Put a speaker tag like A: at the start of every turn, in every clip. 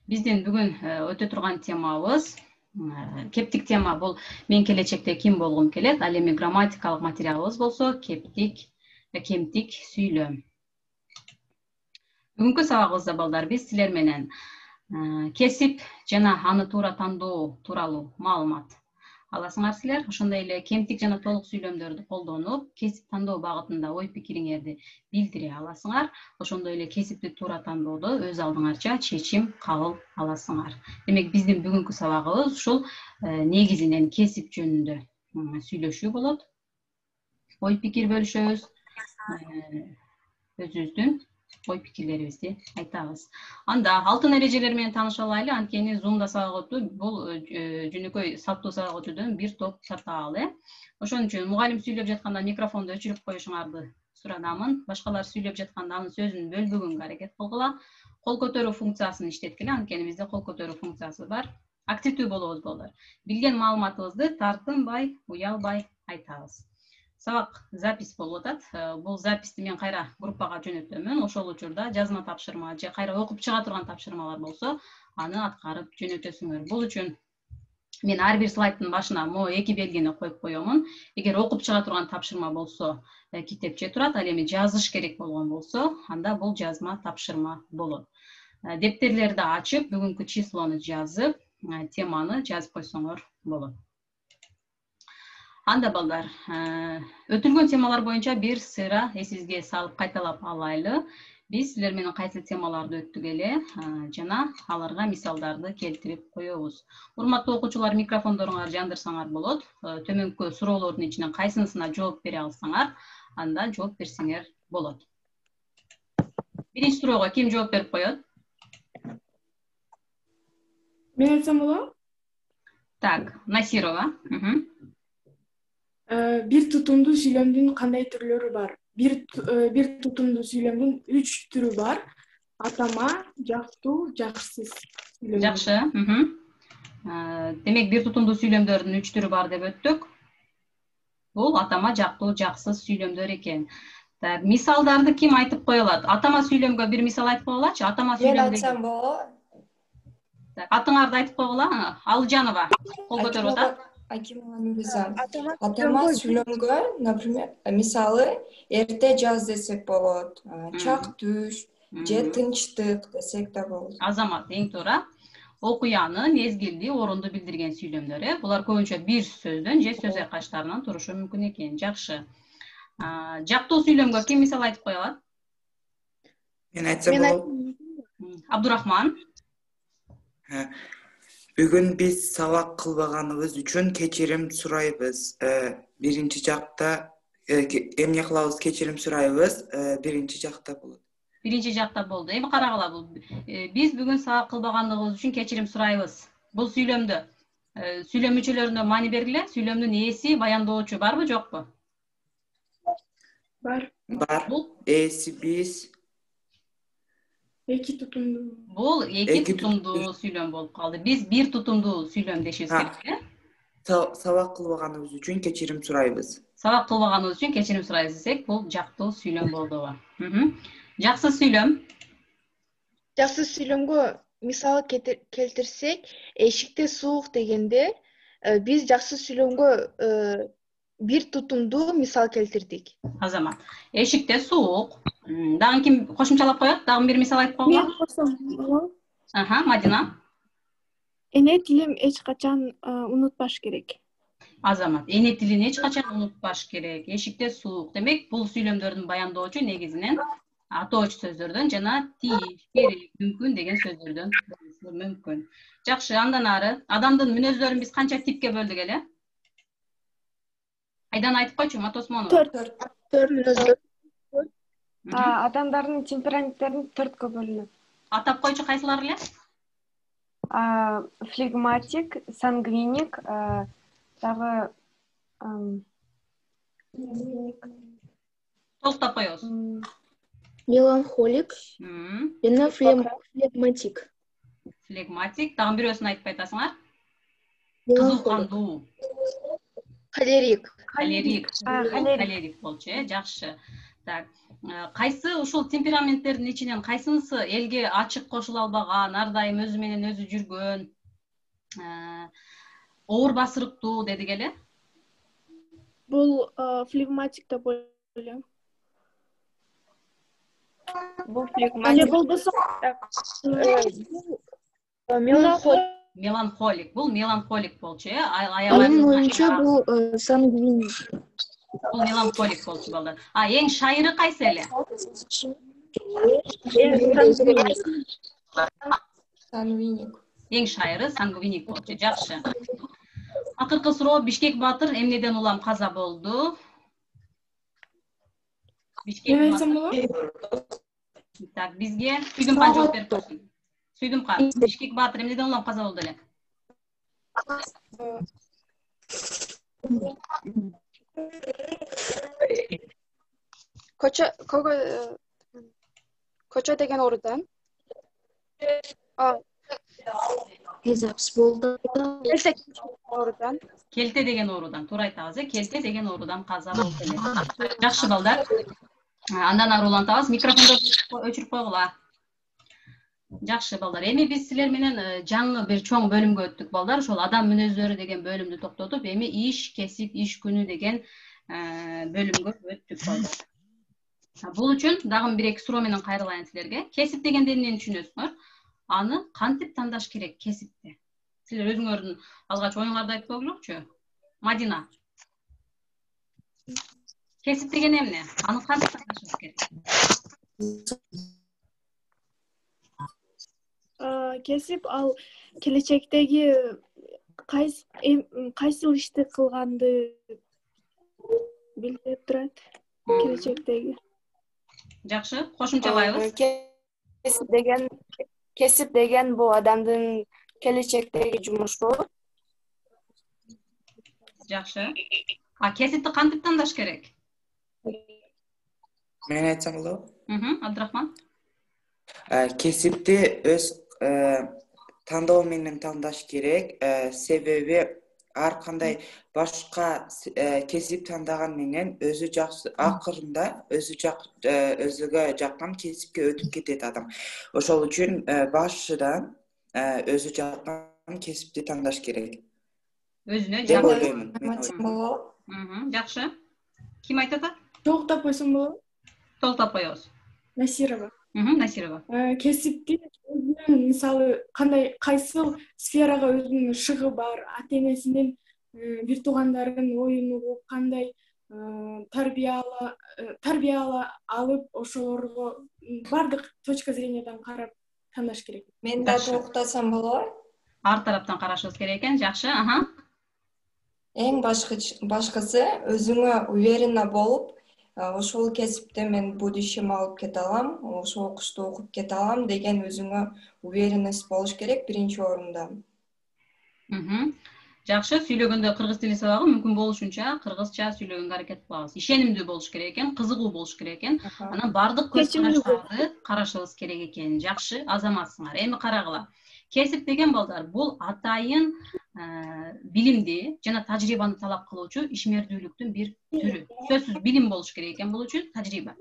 A: Биздин бүгүн өтө турган темабыз кептик тема. Бул мен келечекте ким болгум келет. Ал эми грамматикалык материалыбыз болсо кемтик сүйлөм. Бүгүнкү сабагыбызда балдар биз силер менен кесип жана аны туура тандоо тууралуу маалымат аласыңар силер. Ошондой эле кемтик жана толук сүйлөмдөрдү колдонуп, кесип тандоо багытында ой пикириңерди билдире аласыңар. Ошондой эле кесипти туура тандоодо өз алдыңарча чечим кабыл аласыңар. Демек биздин бүгүнкү сабагыбыз ушул негизинен кесип жөнүндө сүйлөшүү болот. Ой пикир бөлүшөбүз. Өзүбүздүн ой пикирлерибизди айтабыз. Анда алтын эрежелер менен тааныша алайлы. Анткени Zoom'да сабак өтүү бул жөнөкөй салттуу сабак өтүүдөн бир топ сатаал. Ошон үчүн мугалим сүйлөп жатканда микрофонду өчүрүп коюшуңарды суранамын. Башкалар сүйлөп жатканда анын сөзүн бөлбөгөнгө аракет кылгыла. Кол көтөрүү функциясын иштеткиле. Анткени бизде кол көтөрүү функциясы бар. Активдүү болобуз балдар. Билген маалыматыбызды тартынбай, уялбай айтабыз. Сабак запись болуп атат. Бул записти мен кайра группага жөнөтөмүн. Ошол учурда жазма тапшырма же кайра окуп чыга турган тапшырмалар болсо, аны аткарып жөнөтөсүңөр. Бул үчүн мен ар бир слайдтын башына могу 2 белгини коюп коёмун. Эгер окуп чыга турган тапшырма болсо, китепче турат. Ал эми жазыш керек болгон болсо, анда бул жазма тапшырма болот. Дептерлерди ачып, бүгүнкү числону жазып, теманы жазып койсоңор болот. Анда балдар, өтүлгөн темалар боюнча бир сыйра эсибизге салып кайталап алайлы. Биз силер менен кайсы темаларды өттүк эле жана аларга мисалдарды келтирип коебуз. Урматтуу окуучулар, микрофондоруңарды жандырсаңар болот. Төмөнкү суроолордун ичинен кайсынысына жооп бере алсаңар, анда жооп берсеңер болот. Биринчи суроого ким жооп берип коет?
B: Мен айтсам болобу?
A: Так, Насирова.
B: Бир тутумдуу сүйлөмдүн кандай түрлөрү бар? Бир тутумдуу сүйлөмдүн 3 түрү бар. Атама, жактуу, жакшысыз сүйлөм.
A: Жакшы. Демек бир тутумдуу сүйлөмдөрдүн 3 түрү бар деп өттүк. Бул атама, жактуу, жакшысыз сүйлөмдөр экен. Так, мисалдарды ким айтып кое алат? Атама сүйлөмгө бир мисал айтып кое алачы? Атама сүйлөмдө.
C: Мен айтсам болобу?
A: Так, атыңарды айтып койгула. Алжанова кол көтөрүп атат.
C: Атама сүйлөмгө, например, мисалы эрте жаз десек болот, чак түш же тынчтык десек да болот.
A: Азамат, эң туура. Окуяны, мезгилди, орунду билдирген сүйлөмдөр. Булар көбүнчө бир сөздөн же сөз айкаштарынан турушу мүмкүн экен. Жакшы. Жактуу сүйлөмгө ким мисал айтып кое алат?
D: Мен айтсам болобу?
A: Абдурахман.
D: Бүгүн биз сабак кылбаганыбыз үчүн кечирим сурайбыз. Биринчи жакта эмне кылабыз? Кечирим сурайбыз. Биринчи жакта болот.
A: Биринчи жакта болду. Эми карагыла, бул биз бүгүн сабак кылбаганыбыз үчүн кечирим сурайбыз. Бул сүйлөмдө сүйлөм мүчөлөрүнө маани бергиле. Сүйлөмдүн ээси, баяндоочу барбы, жокпу?
B: Бар.
D: Бар. Ээси биз.
B: Эки тутумдуу.
A: Бул эки тутумдуу сүйлөм болуп калды. Биз бир тутумдуу сүйлөм дешибиз керек.
D: Сабак кылбаганыбыз үчүн кечирим сурайбыз.
A: Сабак кылбаганыбыз үчүн кечирим сурайбыз десек, бул жактуу сүйлөм болдубу? Жаксыз сүйлөм.
E: Жаксыз сүйлөмгө мисал келтирсек, эшикте суук дегенде, биз жаксыз сүйлөмгө бир тутумдуу мисал келтирдик.
A: Азамат. Эшикте суук. Дагы ким кошумчалап коет? Дагы бир мисал айтып койгула.
B: Мен кошсом болобу?
A: Мадина.
B: Эне тилин эч качан унутпаш керек.
A: Азамат. Эне тилин эч качан унутпаш керек. Эшикте суук. Демек, бул сүйлөмдөрдүн баяндоочу негизинен атоочу сөздөрдөн жана тийиш, керек, мүмкүн деген сөздөрдөн болушу мүмкүн. Жакшы, андан ары адамдын мүнөздөрүн биз канча типке бөлдүк эле? Айдан айтып койчу, Матосмонова.
E: 4 мүнөздөр.
F: Адамдардын темпераменттерин 4кө бөлүнөт.
A: Атап койчу, кайсылар эле?
F: Флегматик, сангвиник, дагы
A: Толуктап коебуз.
E: Меланхолик жана флегматик.
A: Флегматик, дагы бирөөсүн айтып айтасыңар?
E: Кызыккандуу. Холерик.
A: Холерик болчу, жакшы. Так, кайсы ушул темпераменттердин ичинен кайсынысы элге ачык кошула албаган, ар дайым өзү менен өзү жүргөн, оор басырыктуу дедик эле?
E: Бул флегматик деп ойлойм.
F: Бул
E: Али
F: флегматик.
E: болбосо меланхолик.
A: Меланхолик. Бул меланхолик болчу,
G: Менин оюмча бул сангвиник.
A: Бул меланхолик болчу балдар. Эң шайыры кайсы эле?
C: Сангвиник.
A: Эң шайыры сангвиник болчу. Жакшы. Акыркы суроо, Бишкек Баатыр эмнеден улам каза болду?
B: Мен айтсам болобу?
A: Так, бизге Сүйдүмкан жооп берип койсун. Сүйдүмкан, Бишкек Баатыр эмнеден улам каза болду эле?
E: Көчө деген оорудан.
G: Эзапс болду.
E: Оорудан.
A: Келте деген оорудан, туура айтабыз, келте деген оорудан каза болду эле. Жакшы балдар. Андан ары улантабыз, микрофондорду өчүрүп койгула. Жакшы балдар. Эми биз силер менен жаңы бир чоң бөлүмгө өттүк балдар. Ошол адам мүнөздөрү деген бөлүмдү токтотуп, эми иш, кесип, иш күнү деген бөлүмгө өттүк балдар. Бул үчүн дагы бир эки суроо менен кайрылайын силерге. Кесип дегенди эмнени түшүнөсүңөр? Аны кантип тандаш керек кесипти? Силер өзүңөрдүн алгач оюңарды айтып койгулачы. Мадина. Кесип деген эмне? Аны кантип тандашыбыз керек?
E: Кесип ал келечектеги кайсыл ишти кылганды билдирип турат. Келечектеги.
A: Жакшы, кошумчалайбыз.
F: Кесип деген бул адамдын келечектеги жумушу.
A: Жакшы. Кесипти кантип тандаш керек?
D: Мен айтсам болобу?
A: Абдрахман.
D: Кесипти өз тандоо менен тандаш керек. Себеби ар кандай башка кесип тандаган менен өзү жакшы акырында өзүгө жаккан кесипке өтүп кетет адам. Ошол үчүн башыдан өзү жаккан кесипти тандаш керек.
A: Өзүнө
D: деп
A: жаккан.
D: ойлоймун.
C: Математик болобу?
A: Жакшы. Ким айтат?
B: Токтоп койсом болобу?
A: Толтоп коебуз.
B: Насирова.
A: Насирова.
B: Кесипти өзүнүн мисалы кайсыл сферага өзүнүн шыгы бар, ата энесинин бир туугандарынын оюн угуп, кандай тарбия алып, ошолорго бардык точка зрениядан карап тандаш керек.
C: Мен да токтосом болобу?
A: Ар тараптан карашыбыз керек экен. Жакшы.
C: Эң башкысы өзүңө уверенно болуп, ошол кесипте мен будущем алып кете алам, ошол окушту окуп кете алам деген өзүңө уверенность болуш керек биринчи орунда.
A: Жакшы, сүйлөгөндө кыргыз тили сабагы мүмкүн болушунча кыргызча сүйлөгөнгө аракет кылабыз. Ишенимдүү болуш керек экен, кызыгуу болуш керек экен. Анан бардык көз караштарды карашыбыз керек экен. Жакшы, азаматсыңар. Эми карагыла. Кесип деген балдар бул атайын билимди жана тажрыйбаны талап кылуучу ишмердүүлүктүн бир түрү. Сөзсүз билим болуш керек экен бул үчүн тажрыйба.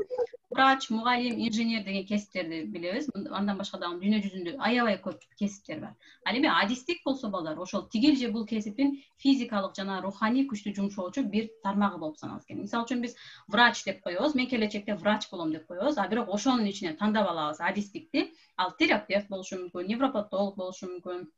A: Врач, мугалим, инженер деген кесиптерди билебиз. Андан башка дагы дүйнө жүзүндө аябай көп кесиптер бар. Ал эми адистик болсо балдар, ошол тигил же бул кесиптин физикалык жана руханий күчтү жумшоочу бир тармагы болуп саналат экен. Мисалы үчүн биз врач деп коебуз, мен келечекте врач болом деп коебуз, бирок ошонун ичинен тандап алабыз адистикти. Ал терапевт болушу мүмкүн, невропатолог болушу мүмкүн,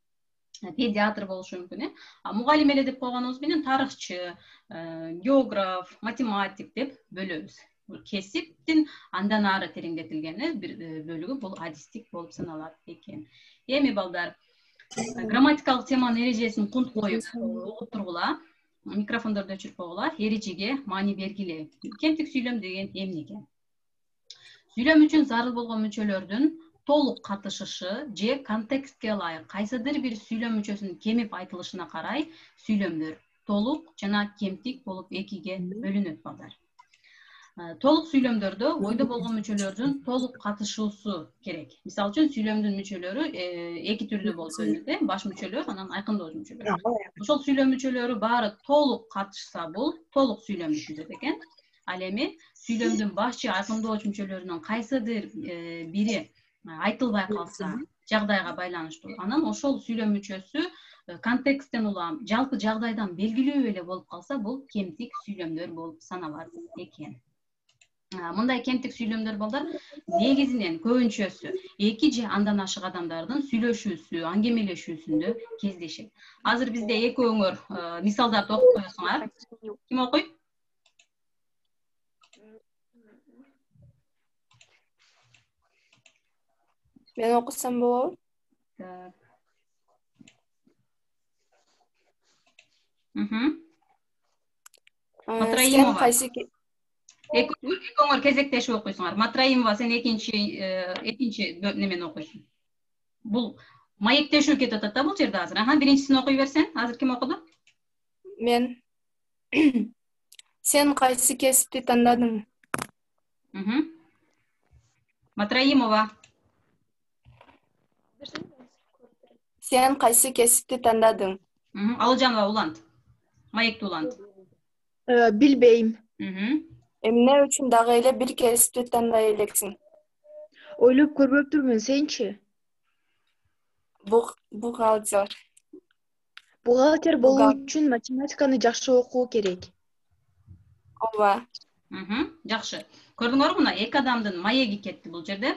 A: педиатр болушу мүмкүн. Мугалим эле деп койгонубуз менен тарыхчы, географ, математик деп бөлөбүз. Кесиптин андан ары тереңдетилген бир бөлүгү бул адистик болуп саналат экен. Эми балдар, грамматикалык теманын эрежесин кунт коюп угуп тургула. Микрофондорду өчүрүп койгула. Эрежеге маани бергиле. Кемтик сүйлөм деген эмне экен? Сүйлөм үчүн зарыл болгон мүчөлөрдүн толук катышышы же контекстке ылайык кайсыдыр бир сүйлөм мүчөсүнүн кемип айтылышына карай сүйлөмдөр толук жана кемтик болуп экиге бөлүнөт балдар. Толук сүйлөмдөрдө ойдо болгон мүчөлөрдүн толук катышуусу керек. Мисалы үчүн сүйлөмдүн мүчөлөрү эки түрдүү болуп бөлүнөт, баш мүчөлөр, анан айкындоо мүчөлөр. Ошол сүйлөм мүчөлөрү баары толук катышса бул толук сүйлөмдү түзөт экен. Ал эми сүйлөмдүн башчы айкындоочу мүчөлөрүнүн кайсыдыр бири айтылбай калса, жагдайга байланыштуу, анан ошол сүйлөм мүчөсү контексттен улам, жалпы жагдайдан белгилүү эле болуп калса, бул кемтик сүйлөмдөр болуп саналат экен. Мындай кемтик сүйлөмдөр балдар негизинен көбүнчөсү эки же андан ашык адамдардын сүйлөшүүсү, аңгемелешүүсүндө кездешет. Азыр бизде экөөңөр мисалдарды окуп коесуңар. Ким окуйт?
F: Мен окусам болобу? Сен кайсы
A: Экөөңөр кезектешип окуйсуңар. Матраимова, сен экинчи немени окуйсуң. Бул маектешүү кетип атат да бул жерде азыр. Биринчисин окуй берсең. Азыр ким окуду?
F: Мен. Сен кайсы кесипти тандадың?
A: Матраимова.
F: Сен кайсы кесипти тандадың?
A: Алжанова улант. Маекти улант.
E: Билбейм.
F: Эмне үчүн дагы эле бир кесипти тандай элексиң?
E: Ойлоп көрбөптүрмүн, сенчи?
F: Бухгалтер.
E: Бухгалтер болуу үчүн математиканы жакшы окуу керек.
F: Ооба.
A: Жакшы. Көрдүңөрбү, мына эки адамдын маеги кетти бул жерде.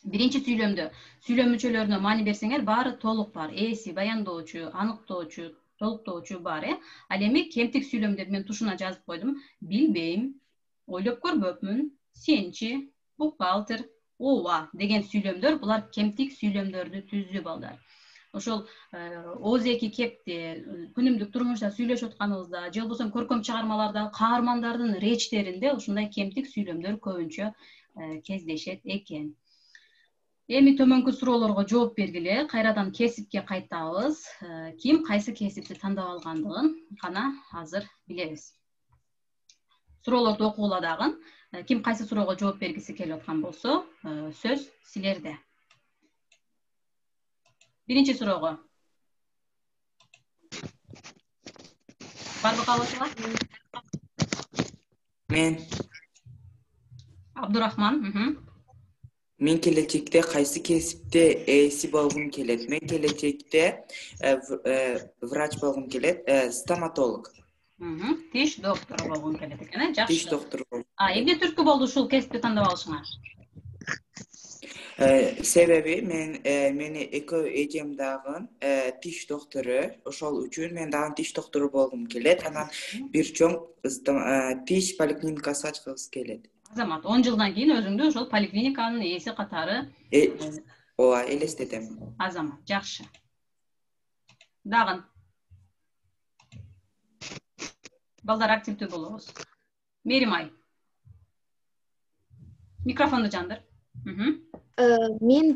A: Биринчи сүйлөмдө сүйлөм мүчөлөрүнө маани берсеңер, баары толук бар. Эси, баяндоочу, аныктоочу, толуктоочу бар, Ал эми кемтик сүйлөмдөрдү мен тушуна жазып койдум. Билбейм, ойлоп көрбөпмүн, сенчи, бухгалтер, ооба деген сүйлөмдөр, булар кемтик сүйлөмдөрдү түздү балдар. Ошол ооз-эки кепти күнүмдүк турмушта сүйлөшүп атканыбызда, же болбосо көркөм чыгармаларда каармандардын речтеринде ушундай кемтик сүйлөмдөр көбүнчө кездешет экен. Эми төмөнкү суроолорго жооп бергиле, кайрадан кесипке кайтабыз. Ким кайсы кесипти тандап алгандыгын гана азыр билебиз. Суроолорду окугула дагы. Ким кайсы суроого жооп бергиси келип аткан болсо, сөз силерде. Биринчи суроого. Барбы калышыла?
D: Мен.
A: Абдурахман.
D: Мен келечекте кайсы кесипте ээси болгум келет? Мен келечекте врач болгум келет, стоматолог.
A: Тиш доктору болгум келет экен, жакшы.
D: Тиш доктору.
A: Эмне түрткү болду ушул кесипти тандап алышыңар?
D: Себеби мени экөө эжем дагы тиш доктору, ошол үчүн мен дагы тиш доктору болгум келет. Анан бир чоң тиш поликлиникасы ачкыбыз келет.
A: Азамат, 10 жылдан кийин өзүңдү ошол поликлиниканын ээси катары
D: ооба, элестетем.
A: Азамат, жакшы. Дагы балдар активдүү болобуз. Меримай. Микрофонду жандыр.
G: Мен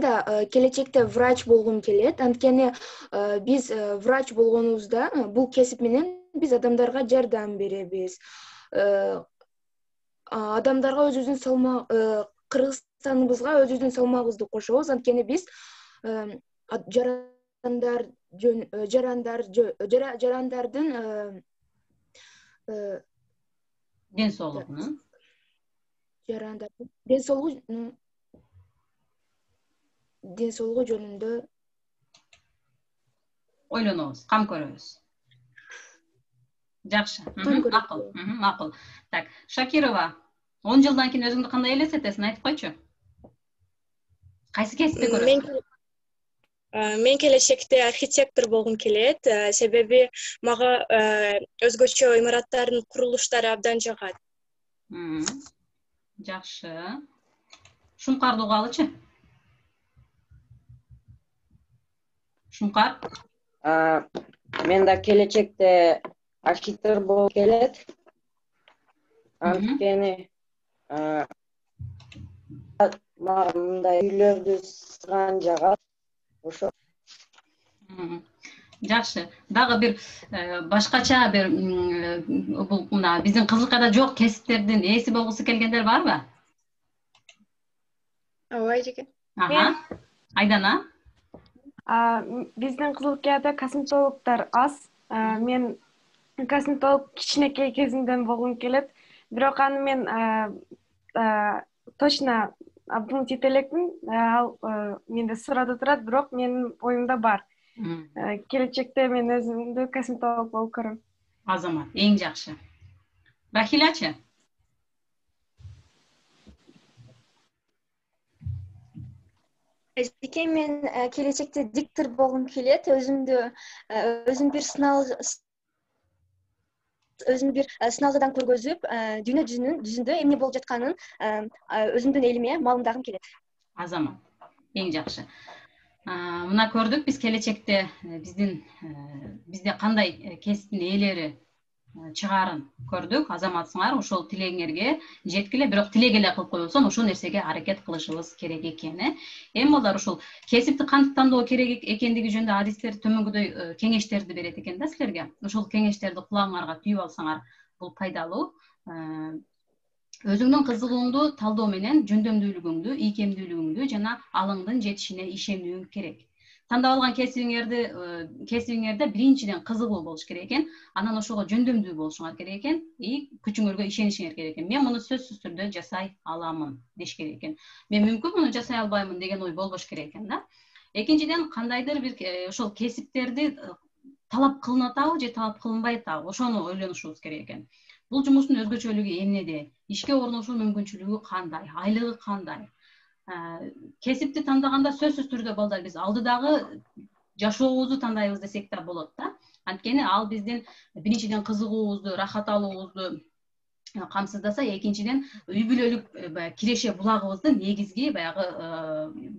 G: да келечекте врач болгум келет. Анткени биз врач болгонубузда бул кесип менен биз адамдарга жардам беребиз. Адамдарга өзүбүздүн Кыргызстаныбызга өзүбүздүн салмагыбызды кошобуз. Анткени биз жарандардын
A: ден соолугунун
G: ден соолугу жөнүндө
A: ойлонобуз, кам көрөбүз. Жакшы. Макул. Так, Шакирова, 10 жылдан кийин өзүңдү кандай элестетесиң, айтып койчу. Кайсы кесипти көрөсүң?
H: Мен келечекте архитектор болгум келет, себеби мага өзгөчө имараттардын курулуштары абдан жагат.
A: Жакшы. Шумкарды угалычы. Шумкар.
I: Мен да келечекте архитектор болуп келет. Анткени мындай үйлөрдү сыган жагат. Ошо.
A: Жакшы. Дагы бир башкача бир бул мына биздин кызылкайда жок кесиптердин ээси болгусу келгендер барбы?
E: Ооба эжеке.
A: Айдана.
J: Биздин Кызылкаяда косметологдор аз. Мен косметолог кичинекей кезимден болгум келет. Бирок аны мен точно обдумать элекмин. Ал менде сурада турат, бирок менин оюмда бар. Келечекте мен өзүмдү косметолог болуп көрөм.
A: Азамат, эң жакшы. Рахилачы?
K: Эжеке, мен келечекте диктор болгум келет. Өзүм бир сыналгыдан көргөзүп, дүйнө жүзүндө эмне болуп жатканын өзүмдүн элиме маалымдагым келет.
A: Азамат, эң жакшы. Мына көрдүк, биз келечекте бизде кандай кесиптин ээлери чыгаарын көрдүк. Азаматсыңар, ошол тилегиңерге жеткиле, бирок тилек эле кылып койбосоң, ошол нерсеге аракет кылышыбыз керек экени. Эми балдар ушул кесипти кантип тандоо керек экендиги жөнүндө адистер төмөнгөдөй кеңештерди берет экен да силерге. Ошол кеңештерди кулагыңарга түйүп алсаңар, бул пайдалуу. Өзүңдүн кызыгууңду талдоо менен жөндөмдүүлүгүңдү, ийкемдүүлүгүңдү жана алыңдын жетишине ишенүүң керек. Тандап алган кесибиңерде биринчиден кызыгуу болуш керек экен, анан ошого жөндөмдүү болушуңар керек экен, күчүңөргө ишенишиңер керек экен. Мен муну сөзсүз түрдө жасай аламын деш керек экен. Мен мүмкүн муну жасай албаймын деген ой болбош керек экен да. Экинчиден, кандайдыр бир ошол кесиптерди талап кылынып атабы же талап кылынбай атабы, ошону ойлонушубуз керек экен. Бул жумуштун өзгөчөлүгү эмнеде? Ишке орношуу мүмкүнчүлүгү кандай? Айлыгы кандай? Кесипти тандаганда сөзсүз түрдө балдар биз алдыдагы жашообузду тандайбыз десек да болот да. Анткени ал биздин биринчиден кызыгуубузду, рахат алуубузду камсыздаса, экинчиден үй бүлөлүк киреше булагыбызды негизги баягы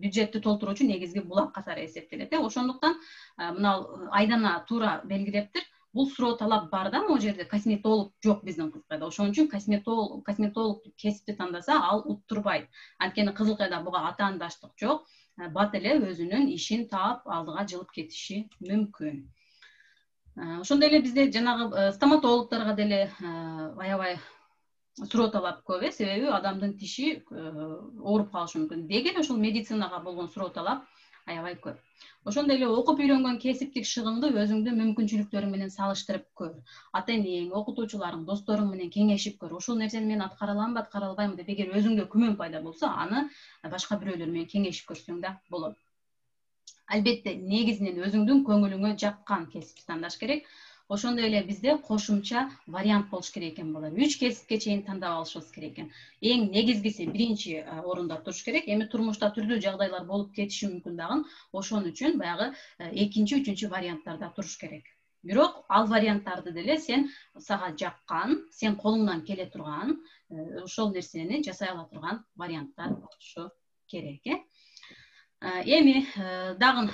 A: бюджетти толтуруучу негизги булак катары эсептелет. Ошондуктан мына Айдана туура белгилептир. Бул суроо талап бар да, могу жерде косметолог жок биздин Кызылкайда. Ошон үчүн косметолог кесипти тандаса, ал уттурбайт. Анткени Кызылкайда буга атаандаштык жок. Бат эле өзүнүн ишин таап, алдыга жылып кетиши мүмкүн. Ошондой эле бизде жанагы стоматологдорго деле аябай суроо талап көп, себеби адамдын тиши ооруп калышы мүмкүн. Деги ошол медицинага болгон суроо талап аябай көп. Ошондой эле окуп үйрөнгөн кесиптик шыгыңды өзүңдүн мүмкүнчүлүктөрүң менен салыштырып көр. Ата-энең, окутуучуларың, досторуң менен кеңешип көр. Ошол нерсени мен аткара аламбы, аткара албаймбы деп эгер өзүңдө күмөн пайда болсо, аны башка бирөөлөр менен кеңешип көрсөң да болот. Албетте, негизинен өзүңдүн көңүлүңө жаккан кесипти тандаш керек. Ошондой эле бизде кошумча вариант болуш керек экен балдар. 3 кесипке чейин тандап алышыбыз керек экен. Эң негизгиси биринчи орунда туруш керек. Эми турмушта түрдүү жагдайлар болуп кетиши мүмкүн дагы. Ошон үчүн баягы экинчи, үчүнчү варианттарда туруш керек. Бирок ал варианттарды деле сен сага жаккан, сен колуңдан келе турган, ошол нерсени жасай ала турган варианттар болушу керек. Эми дагы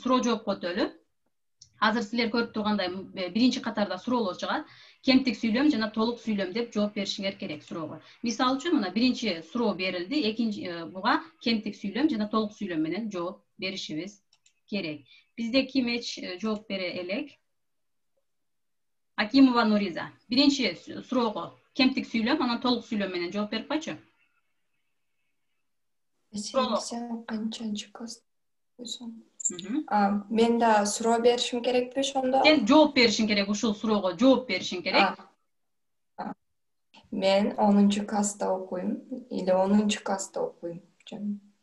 A: суроо жоопко өтөлү. Азыр силер көрүп тургандай биринчи катарда суроолор чыгат. Кемтик сүйлөм жана толук сүйлөм деп жооп беришиңер керек суроого. Мисалы үчүн мына биринчи суроо берилди, экинчи буга кемтик сүйлөм жана толук сүйлөм менен жооп беришибиз керек. Бизде ким жооп бере элек? Акимова Нуриза. Биринчи суроого кемтик сүйлөм, анан толук сүйлөм менен жооп берип койчу.
C: Сен канчанчы класс койсоң? Мен да суроо беришим керекпи ошондо?
A: Сен жооп беришиң керек, ушул суроого жооп беришиң керек.
C: Мен 10 класста окуйм или 10 класста окуйм.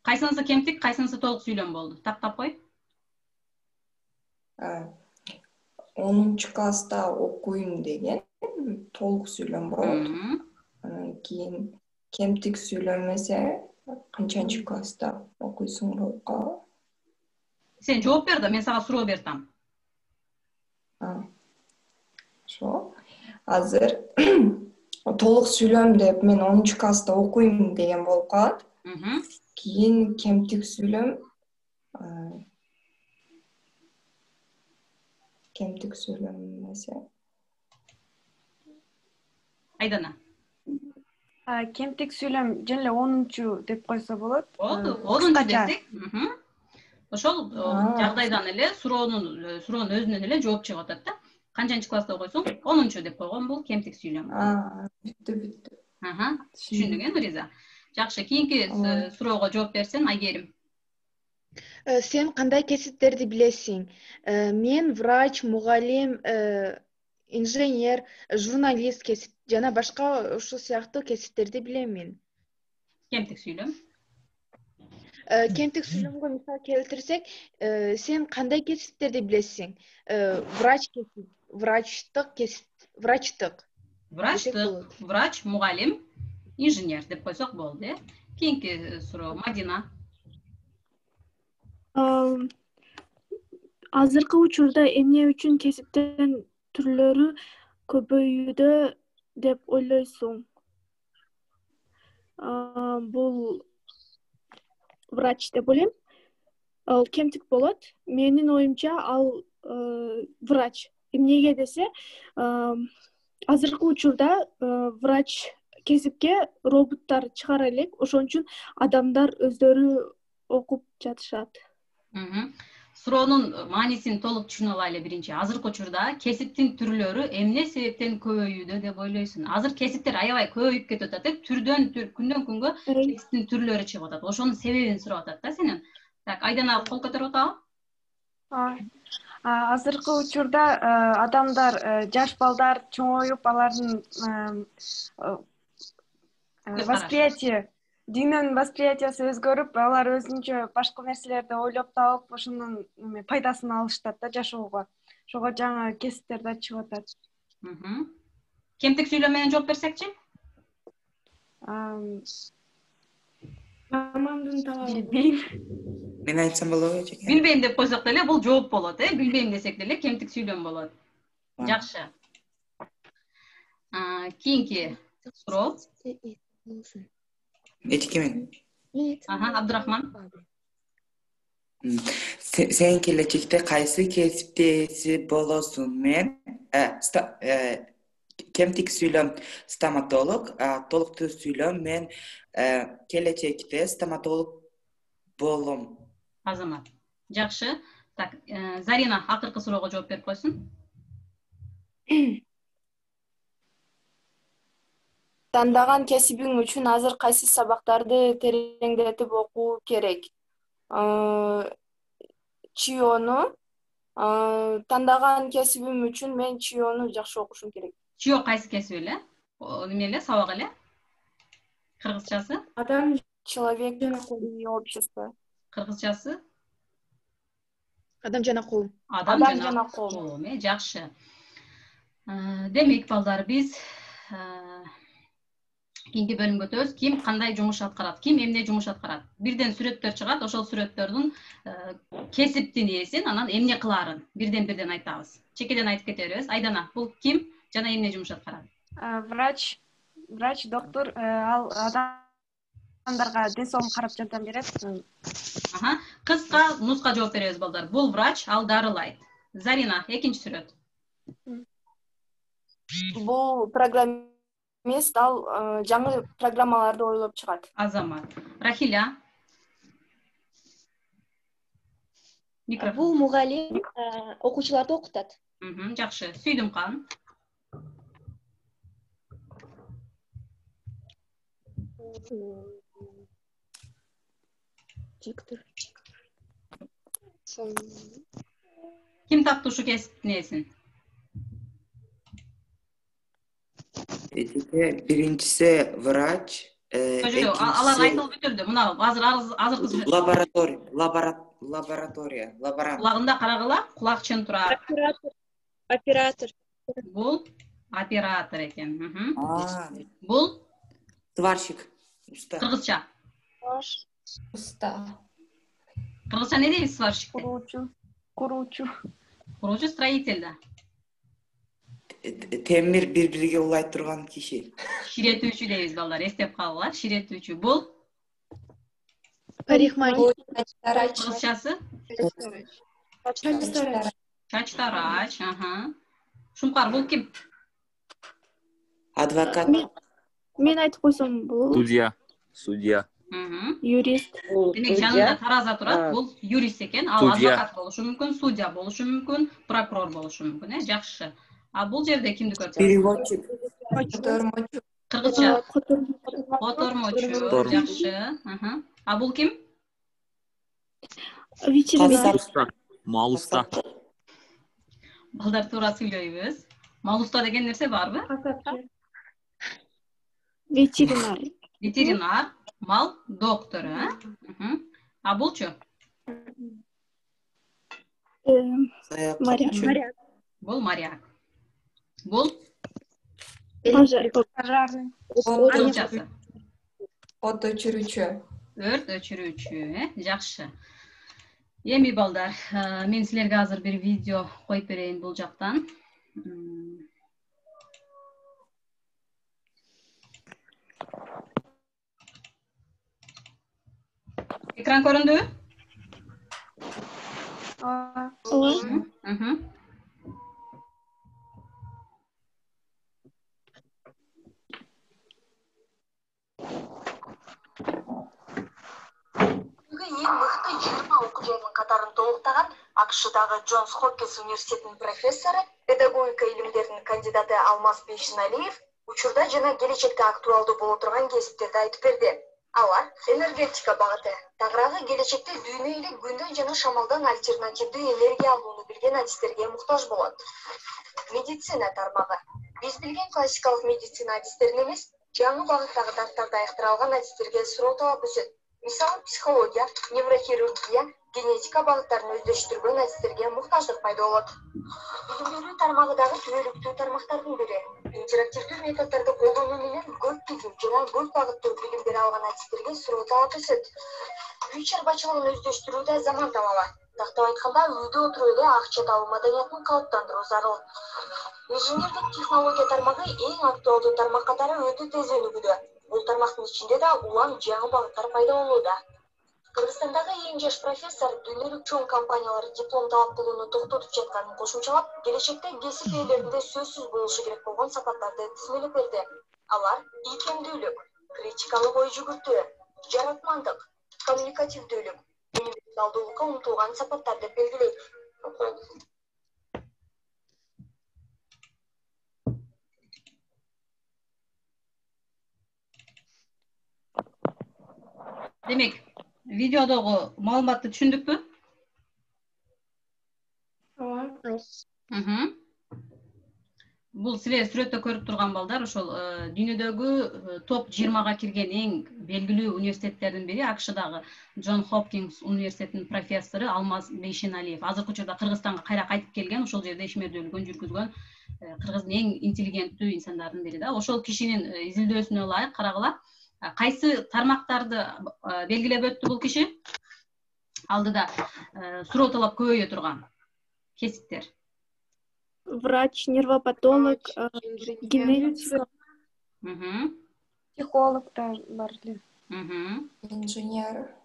A: Кайсынысы кемтик, кайсынысы толук сүйлөм болду? Тактап кой.
C: 10 класста окуйм деген толук сүйлөм болот. Анан кийин кемтик сүйлөмөсө канчанчы класста окуйсуң болуп калат?
A: Сен жооп бер да, мен сага суроо бертам.
C: Ошо. Азыр толук сүйлөм деп мен 10 класста окуйм деген болуп калат. Кийин кемтик сүйлөм эмесе.
A: Айдана.
J: Кемтик сүйлөм жөн эле 10 деп койсо болот.
A: Болду, 10 десек. Ошол жагдайдан эле суроонун өзүнөн эле жооп чыгып атат да. Канчанчы класста окуйсуң? 10 деп койгон бул кемтик сүйлөм.
C: Бүттү.
A: Түшүндүң, Нуриза. Жакшы, кийинки суроого жооп берсен, Айгерим.
E: Сен кандай кесиптерди билесиң? Мен врач, мугалим, инженер, журналист кесип жана башка ушул сыяктуу кесиптерди билем мен.
A: Кемтик сүйлөм.
E: Кемтик сүйлөмгө мисал келтирсек, сен кандай кесиптерди билесиң? Врач кесип, врачтык кесип, врачтык.
A: Врач, мугалим, инженер деп койсок болду, э? Кийинки суроо, Мадина.
B: Азыркы учурда эмне үчүн кесиптин түрлөрү көбөйүүдө деп ойлойсуң? Бул врач деп ойлойм. Ал кемтик болот. Менин оюмча ал врач. Эмнеге десе, азыркы учурда врач кесипке роботтар чыгара элек, ошон үчүн адамдар өздөрү окуп жатышат.
A: Суроонун маанисин толук түшүнө алайлы биринчи. Азыркы учурда кесиптин түрлөрү эмне себептен көбөйүүдө деп ойлойсуң? Азыр кесиптер аябай көбөйүп кетип атат, түрдөн күндөн күнгө кесиптин түрлөрү чыгып атат. Ошонун себебин сурап атат да сенен. Так, Айдана кол көтөрүп атабы?
J: Азыркы учурда адамдар, жаш балдар чоңоюп, алардын восприятие, дүйнөнүн восприятиясы өзгөрүп, алар өзүнчө башка нерселерди ойлоп таап, ошонун пайдасын алышат да жашоого. Ошого жаңы кесиптер да чыгып атат.
A: Кемтик сүйлөм менен жооп берсекчи?
J: Билбейм.
D: Мен айтсам болобу эже?
A: Билбейм деп койсок деле бул жооп болот, э? Билбейм десек деле кемтик сүйлөм болот. Жакшы. Кийинки суроо.
D: Эчки мен.
A: Абдурахман.
D: Сен келечекте кайсы кесипте ээси болосуң? Мен кемтик сүйлөм стоматолог, толуктуу сүйлөм мен келечекте стоматолог болом.
A: Азамат. Жакшы. Так, Зарина акыркы суроого жооп берип койсун.
F: Тандаган кесибиң үчүн азыр кайсы сабактарды тереңдетип окуу керек? ЧИОну тандаган кесибим үчүн мен ЧИОну жакшы окушум керек.
A: ЧИО кайсы кесип эле? Неме эле, сабак эле? Кыргызчасы?
F: Адам, человек и общество.
A: Кыргызчасы?
E: Адам жана коом.
A: Адам жана коом, жакшы. Демек, балдар, биз кийинки бөлүмгө өтөбүз. Ким кандай жумуш аткарат, ким эмне жумуш аткарат. Бирден сүрөттөр чыгат, ошол сүрөттөрдүн кесиптин ээсин, анан эмне кылаарын бирден айтабыз. Чекеден айтып кете беребиз. Айдана, бул ким жана эмне жумуш аткарат?
J: Врач, доктор, ал адамдарга ден соолугун карап жардам берет.
A: Кыска нуска жооп беребиз, балдар. Бул врач, ал дарылайт. Зарина, экинчи сүрөт.
F: Бул программист, ал жаңы программаларды ойлоп чыгат.
A: Азамат. Рахиля.
K: Бул мугалим окуучуларды окутат.
A: Жакшы. Сүйдүмкан.
K: Диктор.
A: Ким таптı uşu кесиптин ээсин?
D: Биринчиси врач,
A: Алар айтылып бүтүлдү. Мына азыр
D: лаборатория, лаборант.
A: Кулагында карагыла, кулак чын турат.
H: Оператор.
A: Бул оператор экен. Бул
D: сварщик. Уста.
A: Кыргызча.
C: Уста.
A: Кыргызча не дейбиз сварщикте?
J: Куруучу.
A: Куруучу строитель да.
D: Темир бири-бириге улайт турган киши.
A: Ширетүүчү дейбиз, балдар, эстеп калгыла. Ширетүүчү. Бул
E: парикмахер.
A: Кыргызчасы? Чачтарач. Шумкар, бул ким?
D: Адвокат.
B: Мен айтып койсом болобу?
L: Судья.
B: Юрист.
A: Демек, жанында тараза турат, бул юрист экен. Ал адвокат болушу мүмкүн, судья болушу мүмкүн, прокурор болушу мүмкүн, жакшы. А бул жерде кимди көрдүк?
D: Переводчик.
A: Кыргызча. Котормочу. Жакшы. А бул ким?
L: Малуста.
A: Балдар, туура сүйлөйбүз. Мал уста деген нерсе барбы?
B: Касапчы.
H: Ветеринар.
A: Ветеринар, мал доктору, А булчу?
H: Моряк.
A: Бул моряк. Бул
H: Пожарный.
A: кыргызчасы.
C: От өчүрүүчү.
A: Өрт өчүрүүчү, жакшы. Эми балдар, мен силерге азыр бир видео коюп берейин бул жактан. Экран көрүндүбү?
L: Эң мыкты 20 окуучунун катарын толуктаган АКШдагы Джонс Хопкинс университетинин профессору, педагогика илимдеринин кандидаты Алмаз Бейшеналиев учурда жана келечекте актуалдуу боло турган кесиптерди айтып берди. Алар энергетика багыты. Тагыраагы келечекте дүйнө эле күндөн жана шамалдан альтернативдүү энергия алууну билген адистерге муктаж болот. Медицина тармагы. Биз билген классикалык медицина адистерин эмес, жаңы багыттагы даттарды айыктыра алган адистерге суроо талап өсөт. Мисалы, психология, неврохирургия, генетика багыттарын өздөштүргөн адистерге муктаждык пайда болот. Билим берүү тармагындагы түбөлүктүү тармактардын бири. Интерактивдүү методдорду колдонуу менен көп билим жана көп багыттуу билим бере алган адистерге суроо талап өсөт. Үй чарбачылыгын өздөштүрүү да заман талабы. Тактап айтканда, үйдө отуруп эле акча табуу маданиятын калыптандыруу зарыл. Инженердик технология тармагы эң актуалдуу тармак катары өтө тез өнүгүүдө. Бул тармактын ичинде да улам жаңы багыттар пайда болууда. Кыргызстандагы эң жаш профессор дүйнөлүк чоң компаниялар диплом талап кылууну токтотуп жатканын кошумчалап, келечекте кесип ээлеринде сөзсүз болушу керек болгон сапаттарды тизмелеп берди. Алар ийкемдүүлүк, критикалык ой жүгүртүү, жаратмандык, коммуникативдүүлүк, универсалдуулукка умтулган сапаттар деп белгилейт.
A: Демек, видеодогу маалыматты түшүндүкпү? Бул силер сүрөттө көрүп турган балдар ошол дүйнөдөгү топ 20га кирген эң белгилүү университеттердин бири АКШдагы Джон Хопкинс университетинин профессору Алмаз Бейшеналиев. Азыркы учурда Кыргызстанга кайра кайтып келген, ошол жерде ишмердүүлүгүн жүргүзгөн Кыргыздын эң интеллигенттүү инсандардын бири да. Ошол кишинин изилдөөсүнө ылайык карагыла. Кайсы тармактарды белгилеп өттү бул киши? Алдыда суроо талап көбөйө турган кесиптер.
H: Врач, нервопатолог, генетик,
J: психолог да бар эле.
C: Инженер.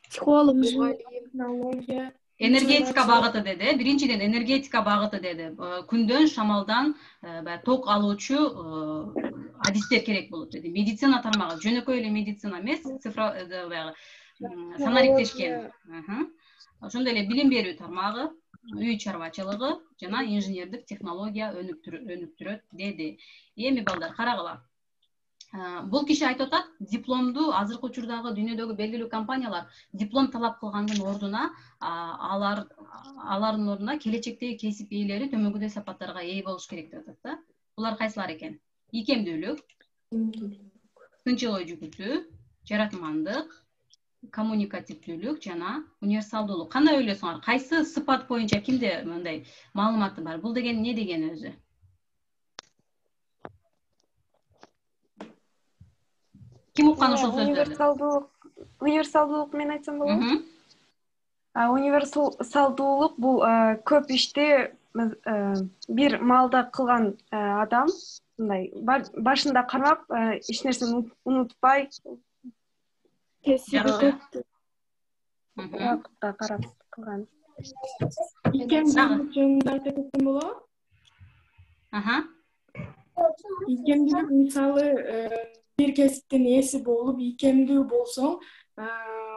H: Психолог,
B: Технология.
A: Энергетика багыты деди. Биринчиден энергетика багыты деди. Күндөн шамалдан ток алуучу адистер керек болот деди. Медицина тармагы жөнөкөй эле медицина эмес, санариктешкен. Ошондой эле билим берүү тармагы, үй чарбачылыгы жана инженердик технология өнүктүрөт деди. Эми балдар карагыла. Бул киши айтып атат, дипломду азыркы учурдагы дүйнөдөгү белгилүү компаниялар диплом талап кылгандын ордуна алардын ордуна келечектеги кесип ээлери төмөнгүдөй сапаттарга ээ болуш керек деп атат да. Булар кайсылар экен? Ийкемдүүлүк, тынчыл ой жүгүртүү, жаратмандык, коммуникативдүүлүк жана универсалдуулук. Кандай ойлойсуңар? Кайсы сыпат боюнча кимде мындай маалыматы бар? Бул деген эмне деген өзү? Ким уккан ошол сөздөрдү?
J: Универсалдуулук мен айтсам болобу? Универсалдуулук бул көп ишти бир маалда кылган адам, мындай башында кармап, эч нерсени унутпай,
H: кесиби
J: убакытка карап кылган.
B: Ийкемдүүлүк жөнүндө айта кетсем болобу? Ийкемдүүлүк мисалы бир кесиптин ээси болуп ийкемдүү болсоң,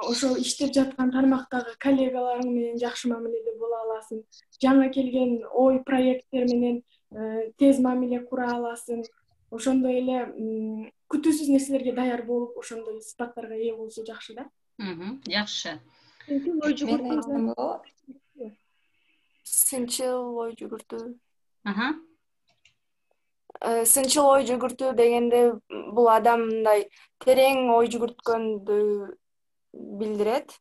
B: ошол иштеп жаткан тармактагы коллегаларың менен жакшы мамиледе боло аласың. Жаңа келген ой проекттер менен тез мамиле кура аласың. Ошондой эле күтүүсүз нерселерге даяр болуп, ошондой сыпаттарга ээ болсо жакшы да.
A: Жакшы.
F: Сынчыл ой жүгүртүү. сынчыл ой жүгүртүү дегенде бул адам мындай терең ой жүгүрткөндү билдирет.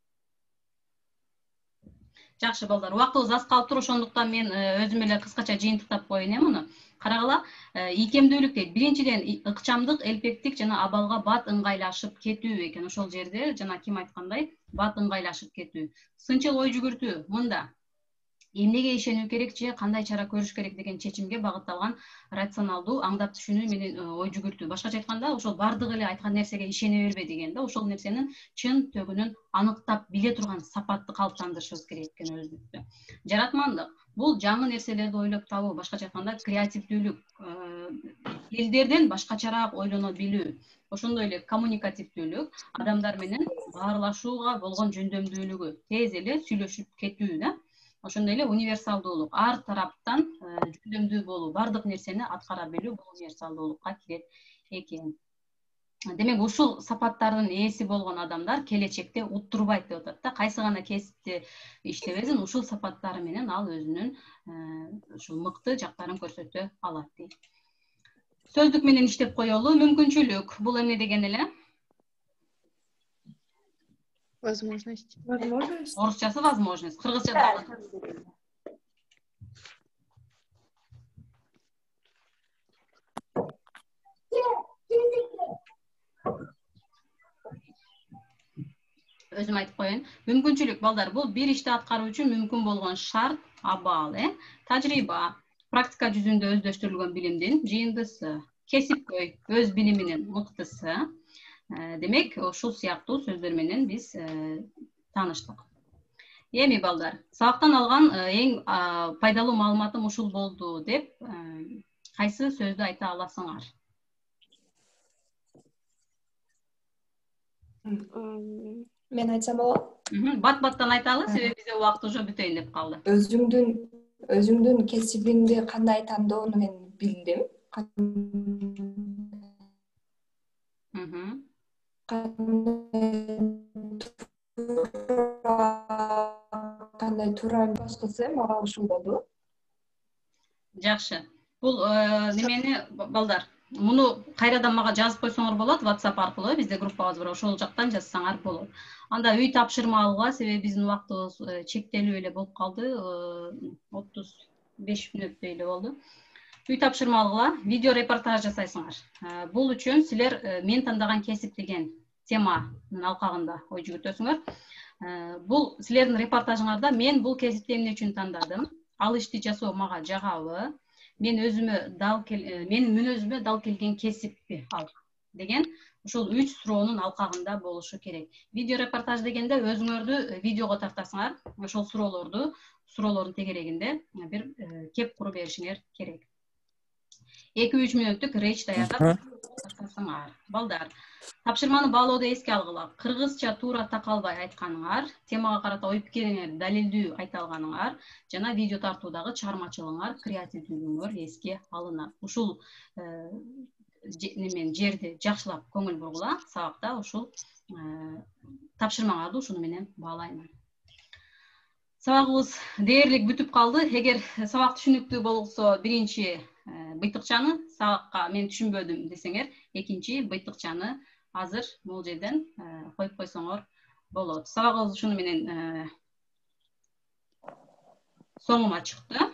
A: Жакшы балдар, убактыбыз аз калып туруп, ошондуктан мен өзүм эле кыскача жыйынтыктап коеюн муну. Карагыла, ийкемдүүлүк дейт. Биринчиден ыкчамдык, элпектик жана абалга бат ыңгайлашып кетүү экен. Ошол жерде жана ким айткандай, бат ыңгайлашып кетүү. Сынчыл ой жүгүртүү мында эмнеге ишенүү керек же кандай чара көрүш керек деген чечимге багытталган рационалдуу аңдап түшүнүү менен ой жүгүртүү. Башкача айтканда, ошол бардыгы эле айткан нерсеге ишене бербе деген да, ошол нерсенин чын төгүнүн аныктап биле турган сапатты калыптандырышыбыз керек экен өзүбүздө. Жаратмандык бул жаңы нерселерди ойлоп табуу, башкача айтканда креативдүүлүк, элдерден башкачараак ойлоно билүү. Ошондой эле коммуникативдүүлүк, адамдар менен баарлашууга болгон жөндөмдүүлүгү, тез эле сүйлөшүп кетүү да. Ошондой эле универсалдуулук, ар тараптан жөндөмдүү болуу, бардык нерсени аткара билүү бул универсалдуулукка кирет экен. Демек, ушул сапаттардын ээси болгон адамдар келечекте уттурбайт деп атат да. Кайсы гана кесипте иштебесин, ушул сапаттары менен ал өзүнүн ушул мыкты жактарын көрсөтө алат дейт. Сөздүк менен иштеп коелу. Мүмкүнчүлүк бул эмне деген эле?
E: Возможность.
B: Возможность.
A: Орусчасы возможность. Кыргызчада өзүм айтып коеюн. Мүмкүнчүлүк балдар бул бир ишти аткаруу үчүн мүмкүн болгон шарт, абал, тажрыйба, практика жүзүндө өздөштүрүлгөн билимдин жыйындысы, кесипкөй өз билиминин мыктысы. Демек, ушул сыяктуу сөздөр менен биз тааныштык. Эми балдар, сабактан алган эң пайдалуу маалыматым ушул болду деп кайсы сөздү айта аласыңар?
C: Мен айтсам болобу?
A: Бат-баттан айталы, себеби бизде убакыт уже бүтөйүн деп калды.
C: Өзүңдүн кесибиңди кандай тандоону мен билдим. Кандай туура башкысы мага ушул болду.
A: Жакшы. Бул немени балдар, муну кайрадан мага жазып койсоңор болот, WhatsApp аркылуу bizde группабыз бар, ошол жактан жазсаңар болот. Анда үй тапшырма алууга, себеби биздин убактыбыз чектелүү эле болуп калды, 35 мүнөттөй эле болду. Үй тапшырма алууга видео репортаж жасайсыңар. Бул үчүн силер мен тандаган кесип деген теманын алкагында ой жүгүртөсүңөр. Бул силердин репортажыңарда мен бул кесипти эмне үчүн тандадым? Ал ишти жасоо мага жагабы? Менин мүнөзүмө дал келген кесиппи ал деген ушул 3 суроонун алкагында болушу керек. Видео репортаж дегенде өзүңөрдү видеого тартасыңар. Ошол суроолордун тегерегинде бир кеп куруп беришиңер керек. 2-3 мүнөттүк речь даярдап тартасыңар. Балдар, тапшырманы баалоодо эске алгыла. Кыргызча туура такалбай айтканыңар, темага карата ой пикириңер далилдүү айта алганыңар жана видео тартуудагы чыгармачылыгыңар, креативдүүлүгүңөр эске алынат. Ушул жерди жакшылап көңүл бургула. Сабакта ушул тапшырмаңарды ушуну менен баалаймын. Сабагыбыз дээрлик бүтүп калды. Эгер сабак түшүнүктүү болсо, биринчи быйтыкчаны, сабакка мен түшүнбөдүм десеңер, экинчи быйтыкчаны азыр бул жерден коюп койсоңор болот. Сабагыбыз ушуну менен соңуна чыкты.